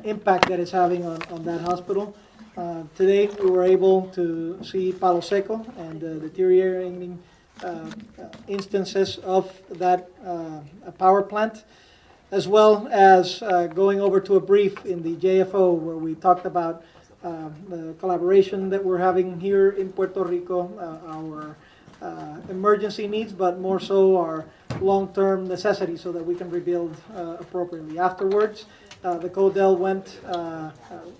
impact that it's having on that hospital. Today, we were able to see Palo Seco and the deteriorating instances of that power plant, as well as going over to a brief in the JFO where we talked about the collaboration that we're having here in Puerto Rico, our emergency needs, but more so our long-term necessities so that we can rebuild appropriately. Afterwards, the CODEL went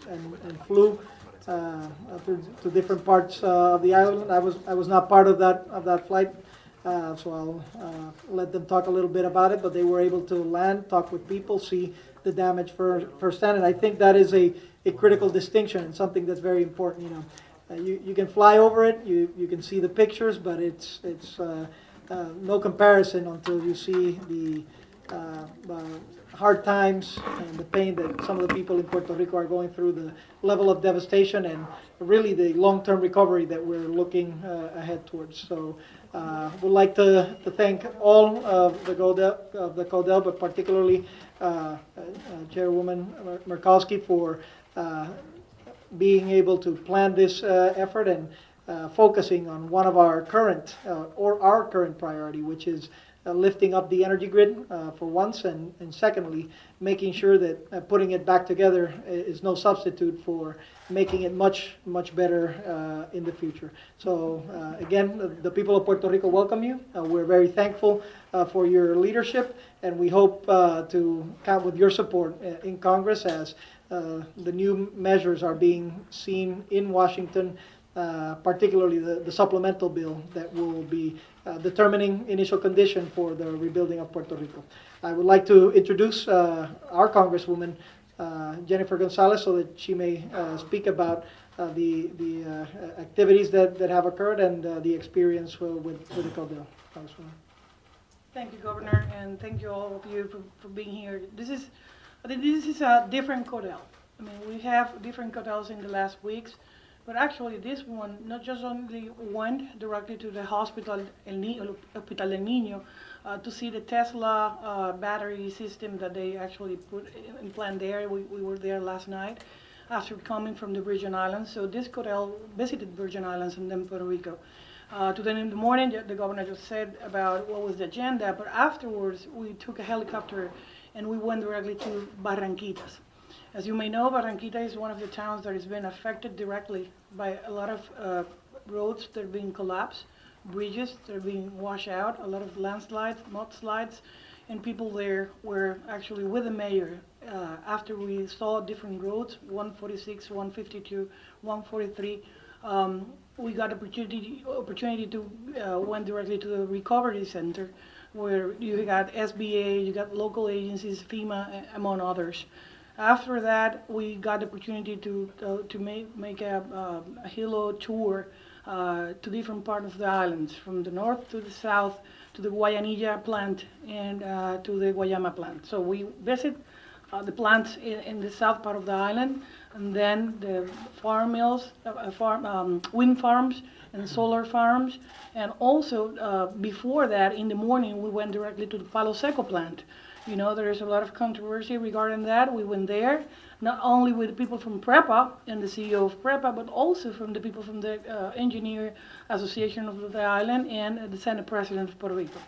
and flew to different parts of the island. I was not part of that flight, so I'll let them talk a little bit about it. But they were able to land, talk with people, see the damage firsthand, and I think that is a critical distinction and something that's very important. You can fly over it, you can see the pictures, but it's no comparison until you see the hard times and the pain that some of the people in Puerto Rico are going through, the level of devastation, and really the long-term recovery that we're looking ahead towards. So would like to thank all of the CODEL, but particularly Chairwoman Murkowski for being able to plan this effort and focusing on one of our current priority, which is lifting up the energy grid for once, and secondly, making sure that putting it back together is no substitute for making it much better in the future. So again, the people of Puerto Rico welcome you. We're very thankful for your leadership, and we hope to count with your support in Congress as the new measures are being seen in Washington, particularly the supplemental bill that will be determining initial condition for the rebuilding of Puerto Rico. I would like to introduce our Congresswoman, Jenniffer González, so that she may speak about the activities that have occurred and the experience with the CODEL. Thank you, Governor, and thank you all of you for being here. I think this is a different CODEL. I mean, we have different CODELs in the last weeks, but actually this one not just only went directly to the Hospital El Niño to see the Tesla battery system that they actually put in plan there. We were there last night after coming from the Virgin Islands. So this CODEL visited Virgin Islands and then Puerto Rico. Today in the morning, the governor just said about what was the agenda, but afterwards we took a helicopter and we went directly to Barranquitas. As you may know, Barranquita is one of the towns that has been affected directly by a lot of roads that are being collapsed, bridges that are being washed out, a lot of landslides, mudslides, and people there were actually with the mayor after we saw different roads, 146, 152, 143. We got opportunity to went directly to the recovery center, where you got SBA, you got local agencies, FEMA, among others. After that, we got the opportunity to make a helo tour to different parts of the islands, from the north to the south, to the Guayanilla plant and to the Guayama plant. So we visit the plants in the south part of the island, and then the farm mills, wind farms and solar farms. And also, before that, in the morning, we went directly to the Palo Seco plant. You know, there is a lot of controversy regarding that. We went there, not only with people from PREPA and the CEO of PREPA, but also from the people from the Engineer Association of the island and the Senate President of Puerto Rico.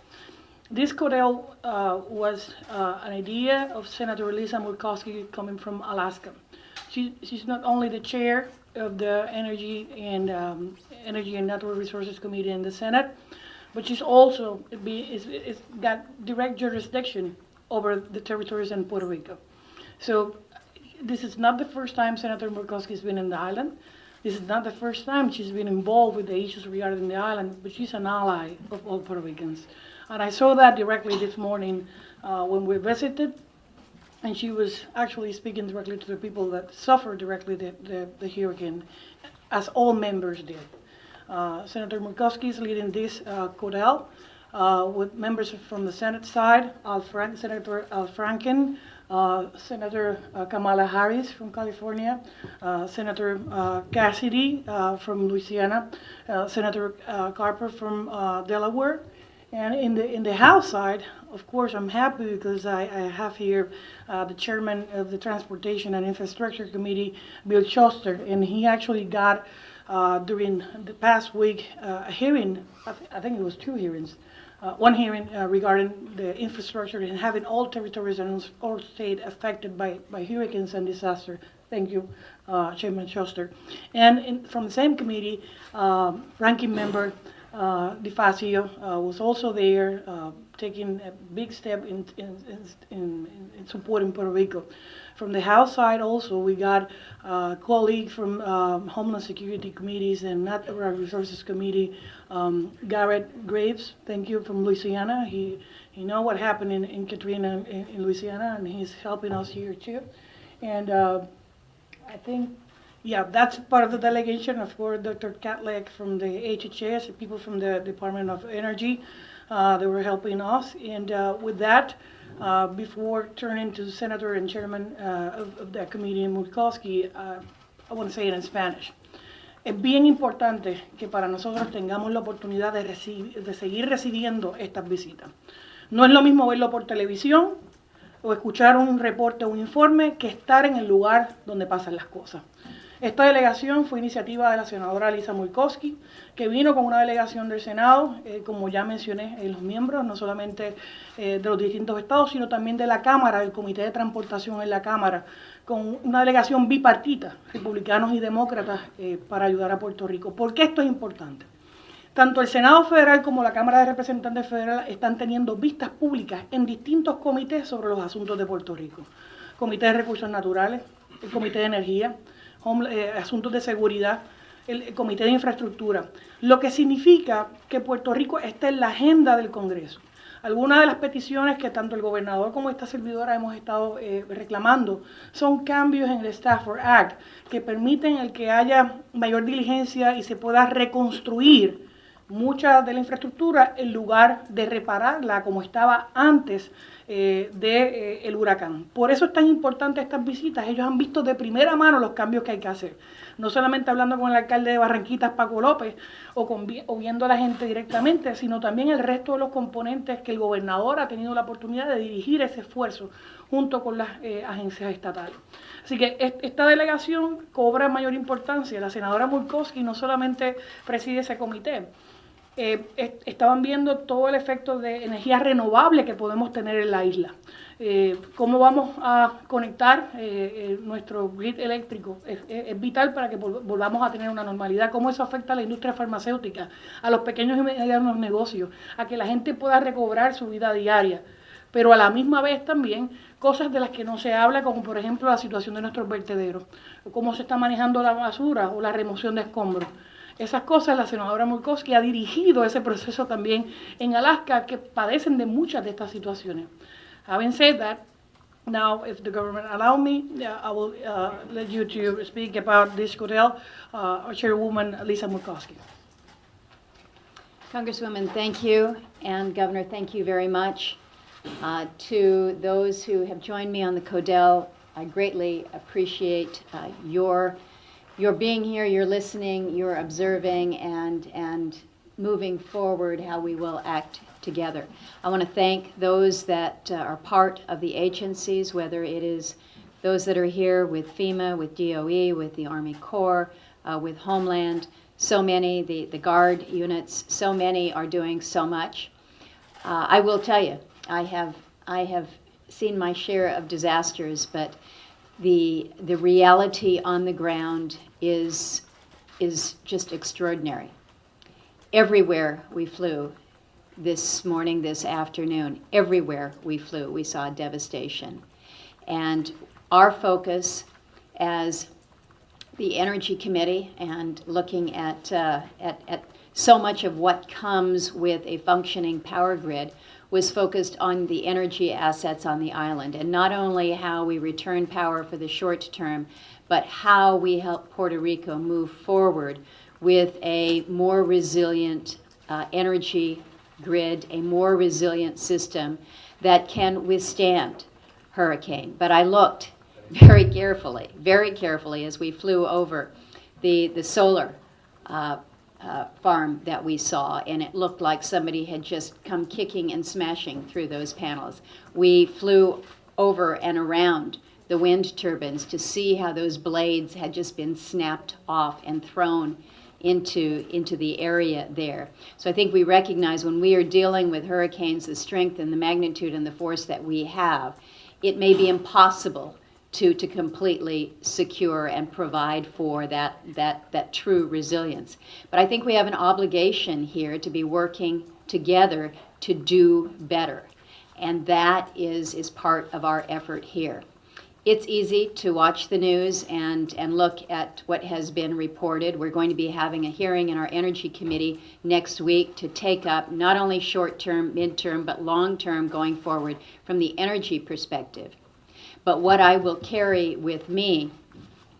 This CODEL was an idea of Senator Lisa Murkowski coming from Alaska. She's not only the chair of the Energy and Natural Resources Committee in the Senate, but she's also got direct jurisdiction over the territories in Puerto Rico. So this is not the first time Senator Murkowski has been in the island. This is not the first time she's been involved with the issues regarding the island, but she's an ally of all Puerto Ricans. And I saw that directly this morning when we visited, and she was actually speaking directly to the people that suffered directly the hurricane, as all members did. Senator Murkowski is leading this CODEL with members from the Senate side, Senator Al Franken, Senator Kamala Harris from California, Senator Cassidy from Louisiana, Senator Carper from Delaware, And in the House side, of course, I'm happy because I have here the chairman of the Transportation and Infrastructure Committee, Bill Shuster, and he actually got during the past week a hearing. I think it was 2 hearings. One hearing regarding the infrastructure and having all territories and all states affected by hurricanes and disaster. Thank you, Chairman Shuster. And from the same committee, ranking member DeFazio was also there, taking a big step in supporting Puerto Rico. From the House side also, we got colleagues from Homeland Security Committees and Natural Resources Committee, Garrett Graves, thank you, from Louisiana. He know what happened in Katrina in Louisiana, and he's helping us here too. And I think, yeah, that's part of the delegation. Of course, Dr. Catlett from the HHS, people from the Department of Energy, they were helping us. And with that, before turning to Senator and Chairman of that committee, Murkowski, I want to say it in Spanish. Es bien importante que para nosotros tengamos la oportunidad de seguir recibiendo estas visitas. No es lo mismo verlo por televisión o escuchar un reporte o un informe que estar en el lugar donde pasan las cosas. Esta delegación fue iniciativa de la senadora Lisa Murkowski, que vino con una delegación del Senado, como ya mencioné, los miembros, no solamente de los distintos estados, sino también de la Cámara, del Comité de Transportación en la Cámara, con una delegación bipartita, republicanos y demócratas, para ayudar a Puerto Rico. ¿Por qué esto es importante? Tanto el Senado Federal como la Cámara de Representantes Federal están teniendo vistas públicas en distintos comités sobre los asuntos de Puerto Rico. Comité de Recursos Naturales, el Comité de Energía, asuntos de seguridad, el Comité de Infraestructura, lo que significa que Puerto Rico está en la agenda del Congreso. Algunas de las peticiones que tanto el gobernador como esta servidora hemos estado reclamando son cambios en el Stafford Act que permiten el que haya mayor diligencia y se pueda reconstruir mucha de la infraestructura en lugar de repararla como estaba antes del huracán. Por eso es tan importante estas visitas. Ellos han visto de primera mano los cambios que hay que hacer. No solamente hablando con el alcalde de Barranquitas, Paco López, o viendo a la gente directamente, sino también el resto de los componentes que el gobernador ha tenido la oportunidad de dirigir ese esfuerzo junto con las agencias estatales. Así que esta delegación cobra mayor importancia. La senadora Murkowski no solamente preside ese comité, estaban viendo todo el efecto de energía renovable que podemos tener en la isla. Cómo vamos a conectar nuestro grid eléctrico es vital para que volvamos a tener una normalidad. Cómo eso afecta a la industria farmacéutica, a los pequeños y medianos negocios, a que la gente pueda recobrar su vida diaria. Pero a la misma vez también cosas de las que no se habla, como por ejemplo la situación de nuestros vertederos, cómo se está manejando la basura o la remoción de escombros. Esas cosas la senadora Murkowski ha dirigido ese proceso también en Alaska, que padecen de muchas de estas situaciones. Having said that, now if the government allow me, I will let you to speak about this hotel, Chairwoman Lisa Murkowski. Congresswoman, thank you, and Governor, thank you very much. To those who have joined me on the CODEL, I greatly appreciate your being here, your listening, your observing, and moving forward how we will act together. I want to thank those that are part of the agencies, whether it is those that are here with FEMA, with DOE, with the Army Corps, with Homeland, so many, the Guard units, so many are doing so much. I will tell you, I have seen my share of disasters, but the reality on the ground is just extraordinary. Everywhere we flew this morning, this afternoon, everywhere we flew, we saw devastation. And our focus as the Energy Committee and looking at so much of what comes with a functioning power grid was focused on the energy assets on the island, and not only how we return power for the short term, but how we help Puerto Rico move forward with a more resilient energy grid, a more resilient system that can withstand hurricane. But I looked very carefully as we flew over the solar farm that we saw, and it looked like somebody had just come kicking and smashing through those panels. We flew over and around the wind turbines to see how those blades had just been snapped off and thrown into the area there. So I think we recognize when we are dealing with hurricanes, the strength and the magnitude and the force that we have, it may be impossible to completely secure and provide for that true resilience. But I think we have an obligation here to be working together to do better. And that is part of our effort here. It's easy to watch the news and look at what has been reported. We're going to be having a hearing in our Energy Committee next week to take up not only short-term, mid-term, but long-term going forward from the energy perspective. But what I will carry with me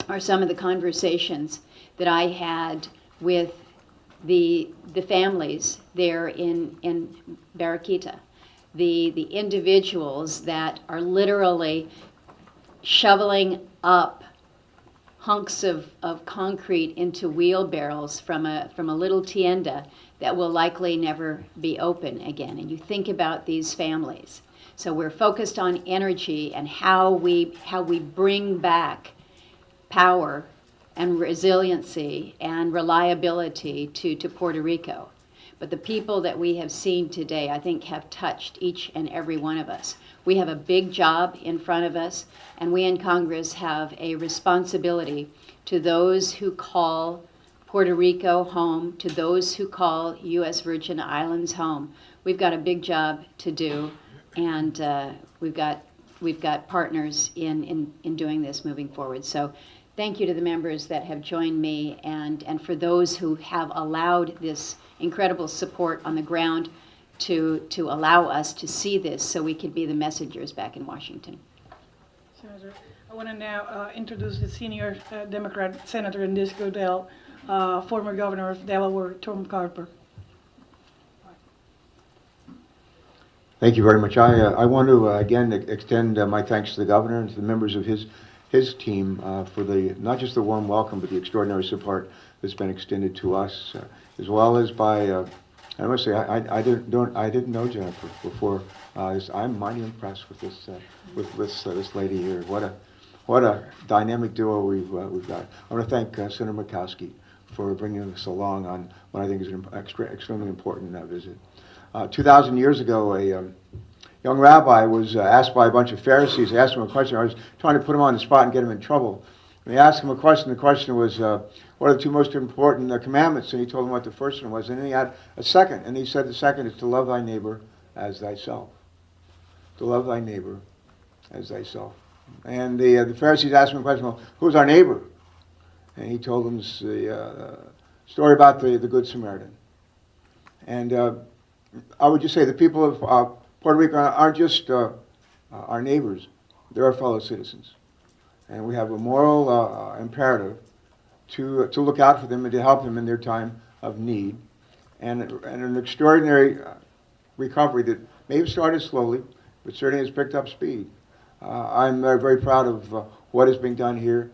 are some of the conversations that I had with the families there in Barranquita, the individuals that are literally shoveling up hunks of concrete into wheelbarrows from a little tienda that will likely never be open again. And you think about these families. So we're focused on energy and how we bring back power and resiliency and reliability to Puerto Rico. But the people that we have seen today, I think, have touched each and every one of us. We have a big job in front of us, and we in Congress have a responsibility to those who call Puerto Rico home, to those who call U.S. Virgin Islands home. We've got a big job to do, and we've got partners in doing this moving forward. So thank you to the members that have joined me, and for those who have allowed this incredible support on the ground to allow us to see this so we could be the messengers back in Washington. Senator, I want to now introduce the senior Democrat senator in this Goodell, former governor of Delaware, Tom Carper. Thank you very much. I want to again extend my thanks to the governor and to the members of his team for not just the warm welcome, but the extraordinary support that's been extended to us, as well as by. I must say I didn't know Jenniffer before. I'm mighty impressed with this lady here. What a dynamic duo we've got. I want to thank Senator Murkowski for bringing us along on what I think is an extremely important visit. 2,000 years ago, a young rabbi was asked by a bunch of Pharisees. They asked him a question. I was trying to put him on the spot and get him in trouble. And they asked him a question. The question was, what are the two most important commandments? And he told them what the first one was. And then he had a second. And he said the second is to love thy neighbor as thyself. To love thy neighbor as thyself. And the Pharisees asked him a question, well, who's our neighbor? And he told them the story about the Good Samaritan. And I would just say the people of Puerto Rico aren't just our neighbors. They're our fellow citizens. And we have a moral imperative to look out for them and to help them in their time of need. And an extraordinary recovery that may have started slowly, but certainly has picked up speed. I'm very proud of what is being done here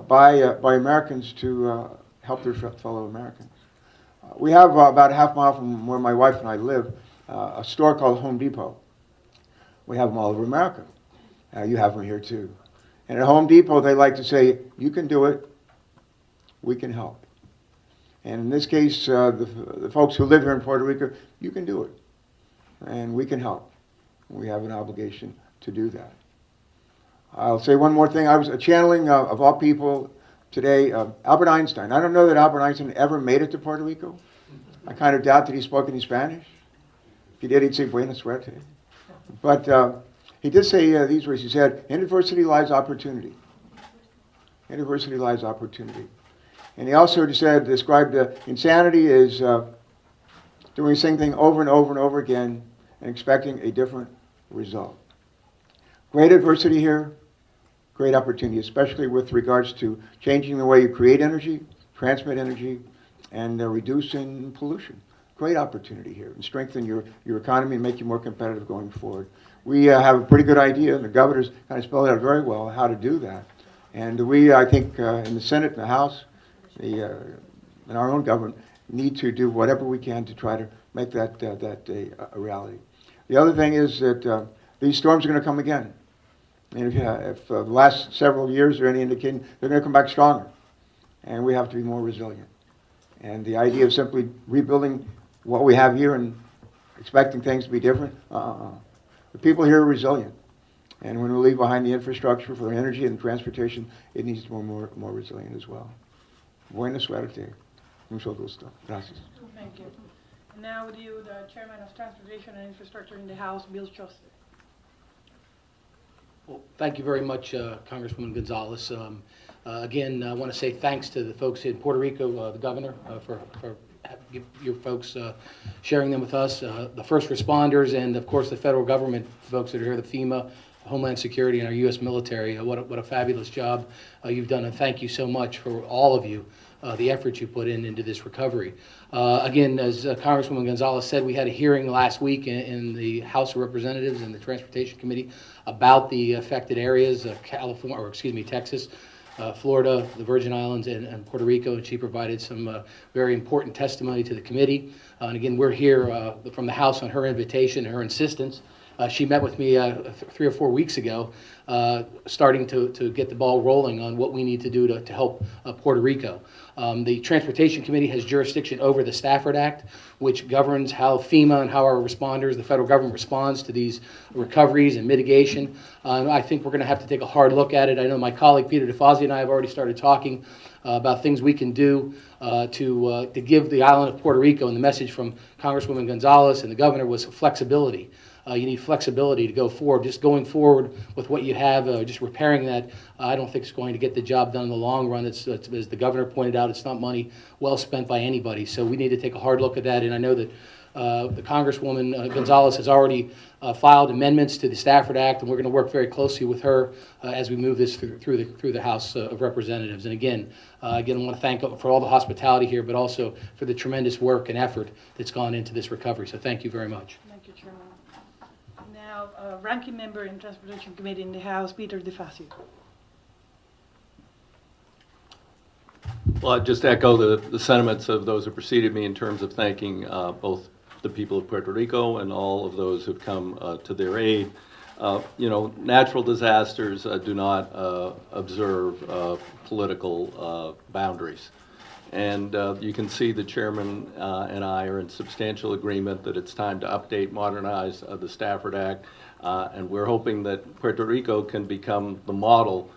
by Americans to help their fellow Americans. We have about a half mile from where my wife and I live, a store called Home Depot. We have them all over America. You have them here too. And at Home Depot, they like to say, you can do it, we can help. And in this case, the folks who live here in Puerto Rico, you can do it, and we can help. We have an obligation to do that. I'll say one more thing. I was channeling, of all people, today, Albert Einstein. I don't know that Albert Einstein ever made it to Puerto Rico. I kind of doubt that he spoke any Spanish. If he did, he'd say buena suerte. But he did say these words. He said, in adversity lies opportunity. In adversity lies opportunity. And he also described insanity as doing the same thing over and over and over again and expecting a different result. Great adversity here, great opportunity, especially with regards to changing the way you create energy, transmit energy, and reducing pollution. Great opportunity here, and strengthen your economy and make you more competitive going forward. We have a pretty good idea, and the governor's kind of spelled out very well how to do that. And we, I think, in the Senate and the House, in our own government, need to do whatever we can to try to make that a reality. The other thing is that these storms are going to come again. And if the last several years are any indication, they're going to come back stronger. And we have to be more resilient. And the idea of simply rebuilding what we have here and expecting things to be different, the people here are resilient. And when we leave behind the infrastructure for energy and transportation, it needs to be more resilient as well. Buena suerte. Mucho gusto. Gracias. Thank you. And now with you, the Chairman of Transportation and Infrastructure in the House, Bill Shuster. Well, thank you very much, Congresswoman Gonzalez. Again, I want to say thanks to the folks in Puerto Rico, the governor, for your folks sharing them with us, the first responders, and of course the federal government folks that are here, the FEMA, Homeland Security, and our U.S. military. What a fabulous job you've done, and thank you so much for all of you, the effort you put into this recovery. Again, as Congresswoman Gonzalez said, we had a hearing last week in the House of Representatives and the Transportation Committee about the affected areas of Texas, Florida, the Virgin Islands, and Puerto Rico, and she provided some very important testimony to the committee. And again, we're here from the House on her invitation, her insistence. She met with me 3 or 4 weeks ago, starting to get the ball rolling on what we need to do to help Puerto Rico. The Transportation Committee has jurisdiction over the Stafford Act, which governs how FEMA and how our responders, the federal government, responds to these recoveries and mitigation. I think we're going to have to take a hard look at it. I know my colleague Peter DeFazio and I have already started talking about things we can do to give the island of Puerto Rico, and the message from Congresswoman Gonzalez and the governor was flexibility. You need flexibility to go forward. Just going forward with what you have, just repairing that, I don't think it's going to get the job done in the long run. It's, as the governor pointed out, it's not money well spent by anybody. So we need to take a hard look at that. And I know that the Congresswoman Gonzalez has already filed amendments to the Stafford Act, and we're going to work very closely with her as we move this through the House of Representatives. And again, I want to thank for all the hospitality here, but also for the tremendous work and effort that's gone into this recovery. So thank you very much. Thank you, Chairman. Now, Ranking Member in Transportation Committee in the House, Peter DeFazio. Well, I'd just echo the sentiments of those who preceded me in terms of thanking both the people of Puerto Rico and all of those who've come to their aid. Natural disasters do not observe political boundaries. And you can see the chairman and I are in substantial agreement that it's time to update, modernize the Stafford Act, and we're hoping that Puerto Rico can become the model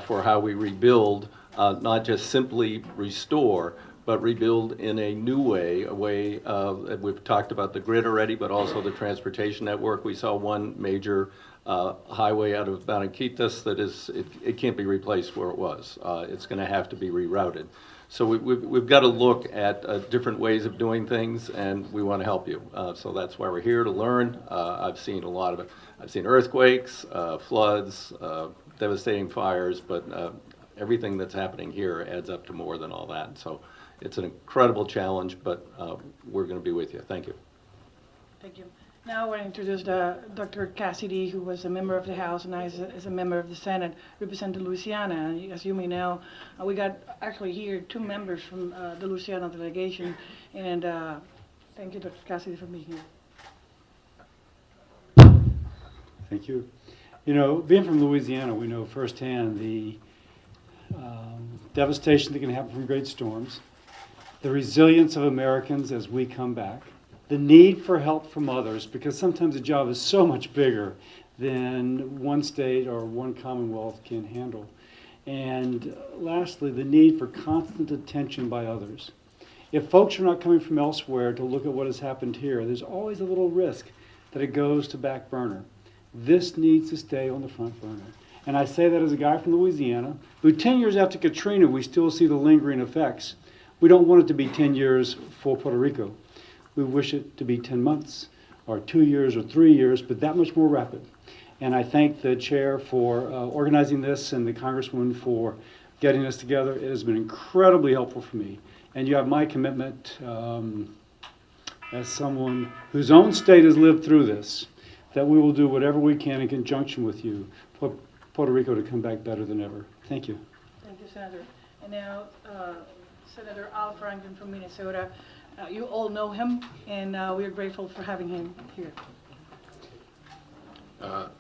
for how we rebuild, not just simply restore, but rebuild in a new way, a way that we've talked about the grid already, but also the transportation network. We saw one major highway out of Barranquitas that it can't be replaced where it was. It's going to have to be rerouted. So we've got to look at different ways of doing things, and we want to help you. So that's why we're here to learn. I've seen a lot of it. I've seen earthquakes, floods, devastating fires, but everything that's happening here adds up to more than all that. So it's an incredible challenge, but we're going to be with you. Thank you. Thank you. Now I want to introduce Dr. Cassidy, who was a member of the House and I is a member of the Senate, representing Louisiana. And as you may know, we got actually here 2 members from the Louisiana delegation. And thank you, Dr. Cassidy, for being here. Thank you. Being from Louisiana, we know firsthand the devastation that can happen from great storms, the resilience of Americans as we come back, the need for help from others, because sometimes the job is so much bigger than one state or one commonwealth can handle. And lastly, the need for constant attention by others. If folks are not coming from elsewhere to look at what has happened here, there's always a little risk that it goes to back burner. This needs to stay on the front burner. And I say that as a guy from Louisiana, who 10 years after Katrina, we still see the lingering effects. We don't want it to be 10 years for Puerto Rico. We wish it to be 10 months or 2 years or 3 years, but that much more rapid. And I thank the chair for organizing this and the congresswoman for getting us together. It has been incredibly helpful for me. And you have my commitment as someone whose own state has lived through this, that we will do whatever we can in conjunction with you for Puerto Rico to come back better than ever. Thank you. Thank you, Senator. And now, Senator Al Franken from Minnesota. You all know him, and we are grateful for having him here.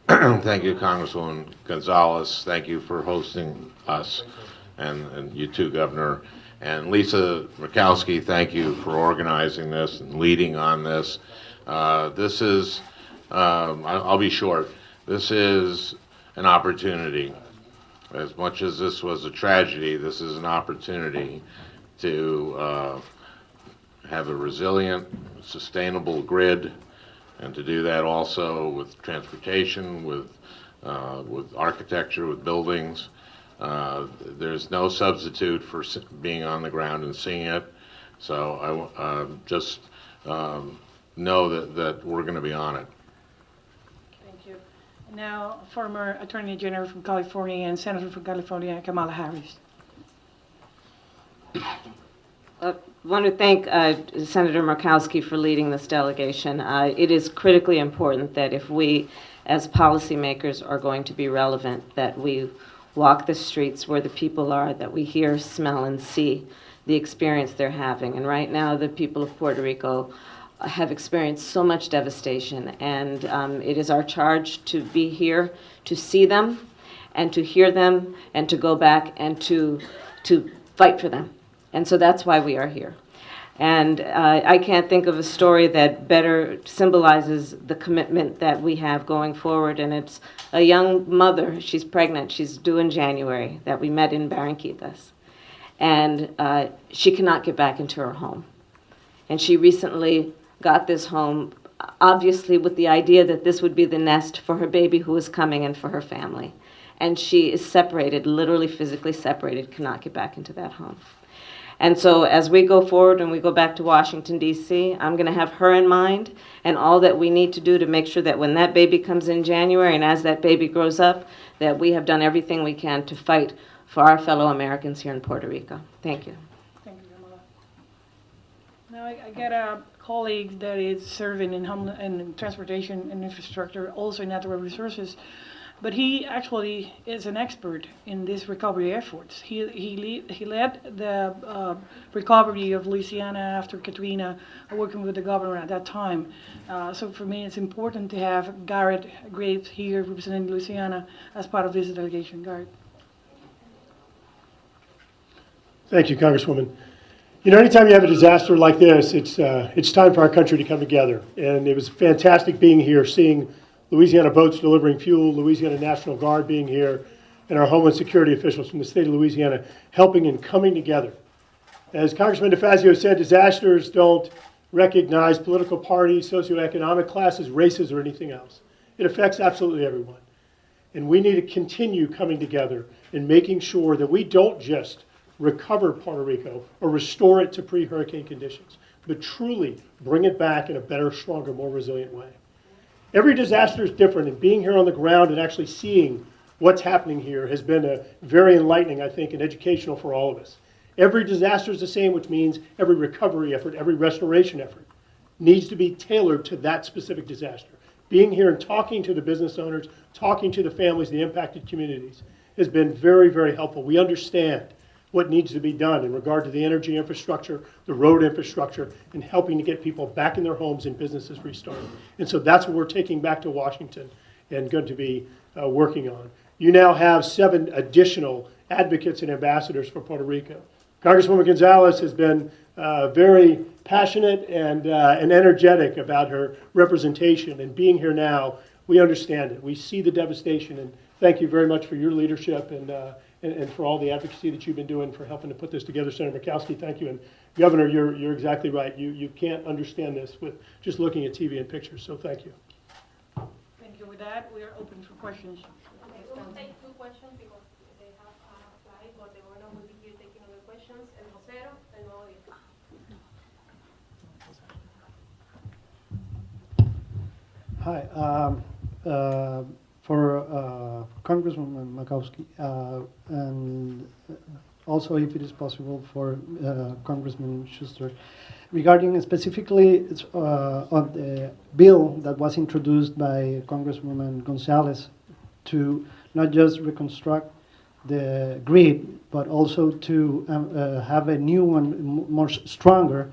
Thank you, Congresswoman Gonzalez. Thank you for hosting us, and you too, Governor. And Lisa Murkowski, thank you for organizing this and leading on this. This is, I'll be short, this is an opportunity. As much as this was a tragedy, this is an opportunity to have a resilient, sustainable grid, and to do that also with transportation, with architecture, with buildings. There's no substitute for being on the ground and seeing it. So I just know that we're going to be on it. Thank you. Now, former Attorney General from California and Senator from California, Kamala Harris. I want to thank Senator Murkowski for leading this delegation. It is critically important that if we, as policymakers, are going to be relevant, that we walk the streets where the people are, that we hear, smell, and see the experience they're having. And right now, the people of Puerto Rico have experienced so much devastation, and it is our charge to be here to see them and to hear them and to go back and to fight for them. And so that's why we are here. And I can't think of a story that better symbolizes the commitment that we have going forward. And it's a young mother, she's pregnant, she's due in January, that we met in Barranquitas. And she cannot get back into her home. And she recently got this home, obviously with the idea that this would be the nest for her baby who is coming and for her family. And she is separated, literally physically separated, cannot get back into that home. And so as we go forward and we go back to Washington, D.C., I'm going to have her in mind and all that we need to do to make sure that when that baby comes in January and as that baby grows up, that we have done everything we can to fight for our fellow Americans here in Puerto Rico. Thank you. Thank you, Kamala. Now I get a colleague that is serving in transportation and infrastructure, also in natural resources. But he actually is an expert in these recovery efforts. He led the recovery of Louisiana after Katrina, working with the governor at that time. So for me, it's important to have Garrett Graves here representing Louisiana as part of this delegation. Garrett. Thank you, Congresswoman. You know, anytime you have a disaster like this, it's time for our country to come together. And it was fantastic being here, seeing Louisiana boats delivering fuel, Louisiana National Guard being here, and our Homeland Security officials from the state of Louisiana helping and coming together. As Congressman DeFazio said, disasters don't recognize political parties, socioeconomic classes, races, or anything else. It affects absolutely everyone. And we need to continue coming together and making sure that we don't just recover Puerto Rico or restore it to pre-hurricane conditions, but truly bring it back in a better, stronger, more resilient way. Every disaster is different, and being here on the ground and actually seeing what's happening here has been very enlightening, I think, and educational for all of us. Every disaster is the same, which means every recovery effort, every restoration effort needs to be tailored to that specific disaster. Being here and talking to the business owners, talking to the families, the impacted communities, has been very, very helpful. We understand what needs to be done in regard to the energy infrastructure, the road infrastructure, and helping to get people back in their homes and businesses restarted. And so that's what we're taking back to Washington and going to be working on. You now have 7 additional advocates and ambassadors for Puerto Rico. Congresswoman Gonzalez has been very passionate and energetic about her representation, and being here now, we understand it. We see the devastation, and thank you very much for your leadership and for all the advocacy that you've been doing for helping to put this together. Senator Murkowski, thank you. And Governor, you're exactly right. You can't understand this with just looking at TV and pictures, so thank you. Thank you. With that, we are open for questions. We'll take 2 questions because they have applied, but the governor will be here taking other questions. El vocero, el nuevo día. Hi. For Congresswoman Murkowski, and also if it is possible for Congressman Shuster, regarding specifically on the bill that was introduced by Congresswoman Gonzalez to not just reconstruct the grid, but also to have a new one more stronger.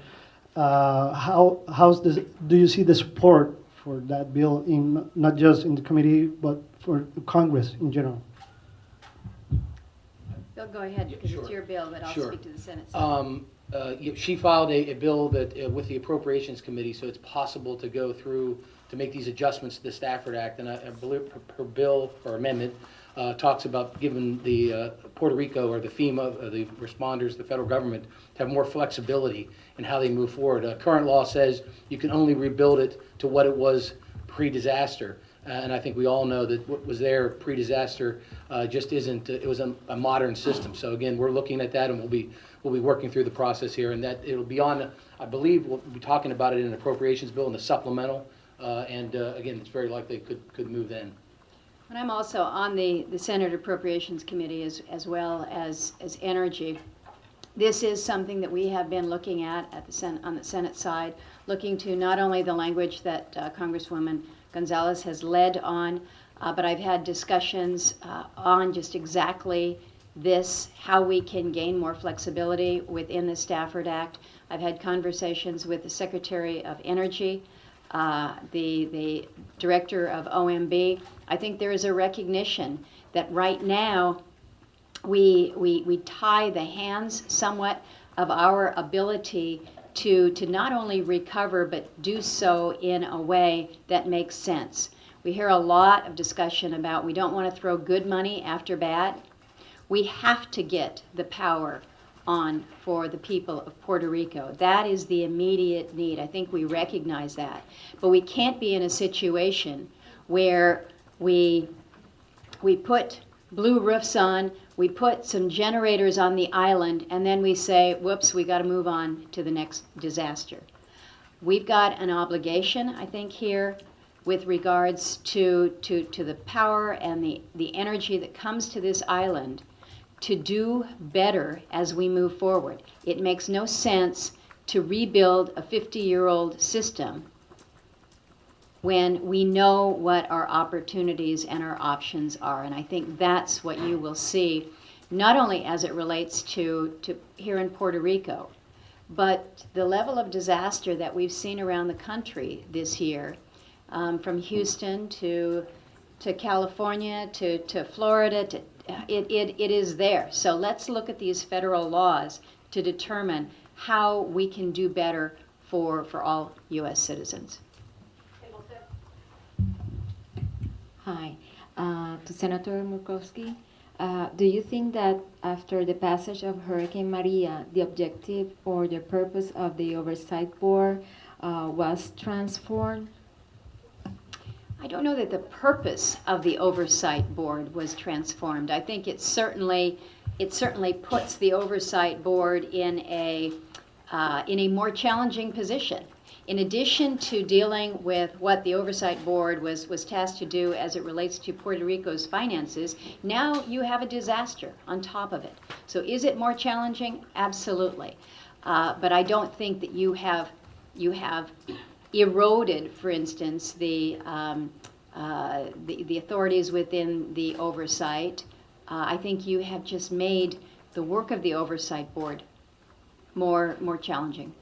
do you see the support for that bill in not just in the committee but for Congress in general? Bill, go ahead, because it's Sure. your bill, but I'll Sure. speak to the Senate side. She filed a bill that, with the Appropriations Committee, so it's possible to go through to make these adjustments to the Stafford Act. And I believe her bill or amendment talks about giving the Puerto Rico or the FEMA, the responders, the federal government, to have more flexibility in how they move forward. Current law says you can only rebuild it to what it was pre-disaster. And I think we all know that what was there pre-disaster just isn't, it was a modern system. So again, we're looking at that, and we'll be working through the process here, and that it'll be on, I believe, we'll be talking about it in an appropriations bill in the supplemental, and again, it's very likely it could move then. And I'm also on the Senate Appropriations Committee as well as Energy. This is something that we have been looking at on the Senate side, looking to not only the language that Congresswoman González has led on, but I've had discussions on just exactly this, how we can gain more flexibility within the Stafford Act. I've had conversations with the Secretary of Energy, the Director of OMB. I think there is a recognition that right now we tie the hands somewhat of our ability to not only recover, but do so in a way that makes sense. We hear a lot of discussion about we don't want to throw good money after bad. We have to get the power on for the people of Puerto Rico. That is the immediate need. I think we recognize that. But we can't be in a situation where we put blue roofs on, we put some generators on the island, and then we say, whoops, we got to move on to the next disaster. We've got an obligation, I think, here with regards to the power and the energy that comes to this island to do better as we move forward. It makes no sense to rebuild a 50-year-old system when we know what our opportunities and our options are. And I think that's what you will see, not only as it relates to here in Puerto Rico, but the level of disaster that we've seen around the country this year, from Houston to California to Florida, it is there. So let's look at these federal laws to determine how we can do better for all U.S. citizens. Hi, to Senator Murkowski. Do you think that after the passage of Hurricane Maria, the objective or the purpose of the Oversight Board was transformed? I don't know that the purpose of the Oversight Board was transformed. I think it certainly puts the Oversight Board in a more challenging position. In addition to dealing with what the Oversight Board was tasked to do as it relates to Puerto Rico's finances, now you have a disaster on top of it. So is it more challenging? Absolutely. But I don't think that you have eroded, for instance, the authorities within the oversight. I think you have just made the work of the Oversight Board more challenging.